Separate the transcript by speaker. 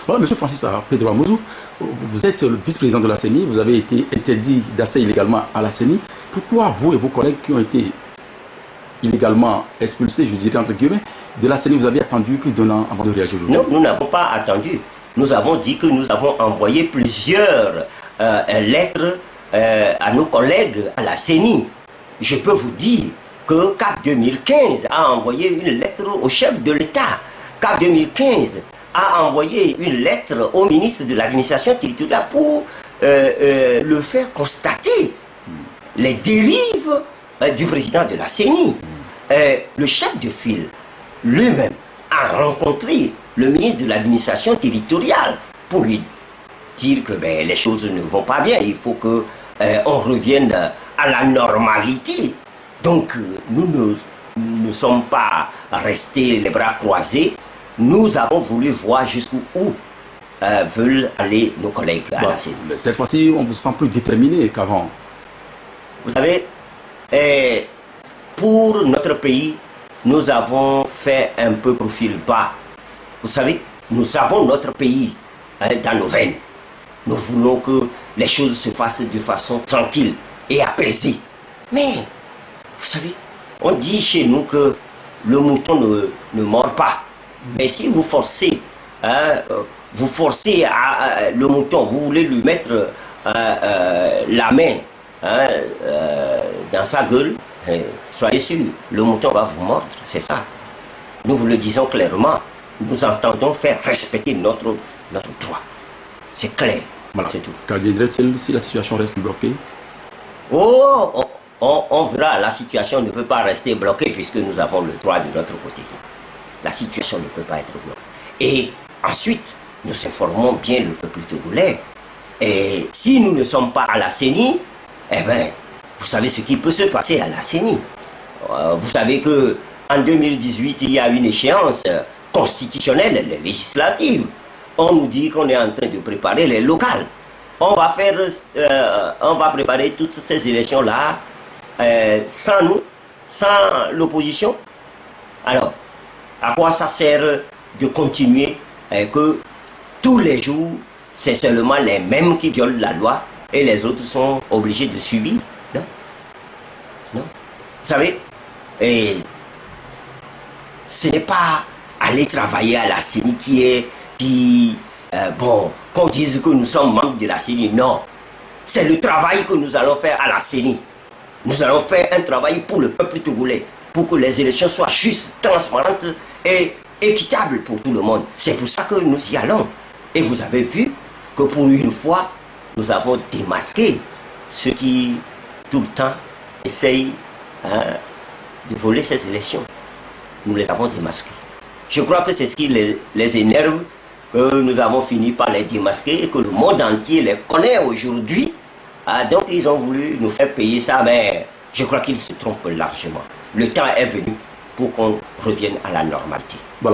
Speaker 1: Voilà, M. Francis Pedro Amouzou, vous êtes le vice-président de la CENI, vous avez été interdit d'accès illégalement à la CENI. Pourquoi vous et vos collègues qui ont été illégalement expulsés, je dirais entre guillemets, de la CENI, vous avez attendu plus d'un an avant de réagir aujourd'hui?
Speaker 2: Non, nous n'avons pas attendu. Nous avons dit que nous avons envoyé plusieurs lettres à nos collègues à la CENI. Je peux vous dire que CAP 2015 a envoyé une lettre au chef de l'État. CAP 2015 a envoyé une lettre au ministre de l'administration territoriale pour le faire constater les dérives du président de la CENI. Le chef de file lui-même a rencontré le ministre de l'administration territoriale pour lui dire que les choses ne vont pas bien, il faut que on revienne à la normalité. Donc nous ne sommes pas restés les bras croisés, nous avons voulu voir jusqu'où veulent aller nos collègues à la CENI.
Speaker 1: Cette fois-ci, on vous sent plus déterminé qu'avant.
Speaker 2: Vous savez, pour notre pays, nous avons fait un peu profil bas. Vous savez, nous avons notre pays dans nos veines. Nous voulons que les choses se fassent de façon tranquille et apaisée. Mais, vous savez, on dit chez nous que le mouton ne mord pas. Mais si vous forcez, le mouton, vous voulez lui mettre la main dans sa gueule, soyez sûr, le mouton va vous mordre, c'est ça. Nous vous le disons clairement, nous entendons faire respecter notre droit. C'est clair,
Speaker 1: voilà.
Speaker 2: C'est tout.
Speaker 1: Qu'adviendrait-il si la situation reste bloquée?
Speaker 2: Oh, on verra, la situation ne peut pas rester bloquée puisque nous avons le droit de notre côté. La situation ne peut pas être bloquée. Et ensuite, nous informons bien le peuple togolais. Et si nous ne sommes pas à la CENI, eh bien, vous savez ce qui peut se passer à la CENI. Vous savez qu'en 2018, il y a une échéance constitutionnelle, législative. On nous dit qu'on est en train de préparer les locales. On va préparer toutes ces élections-là sans nous, sans l'opposition. Alors, à quoi ça sert de continuer que tous les jours, c'est seulement les mêmes qui violent la loi et les autres sont obligés de subir? Non. Non. Vous savez, ce n'est pas aller travailler à la CENI qu'on dise que nous sommes membres de la CENI. Non. C'est le travail que nous allons faire à la CENI. Nous allons faire un travail pour le peuple togolais, pour que les élections soient justes, transparentes et équitables pour tout le monde. C'est pour ça que nous y allons. Et vous avez vu que pour une fois, nous avons démasqué ceux qui, tout le temps, essayent de voler ces élections. Nous les avons démasqués. Je crois que c'est ce qui les énerve, que nous avons fini par les démasquer et que le monde entier les connaît aujourd'hui. Donc ils ont voulu nous faire payer ça, mais je crois qu'ils se trompent largement. Le temps est venu pour qu'on revienne à la normalité.
Speaker 1: Voilà.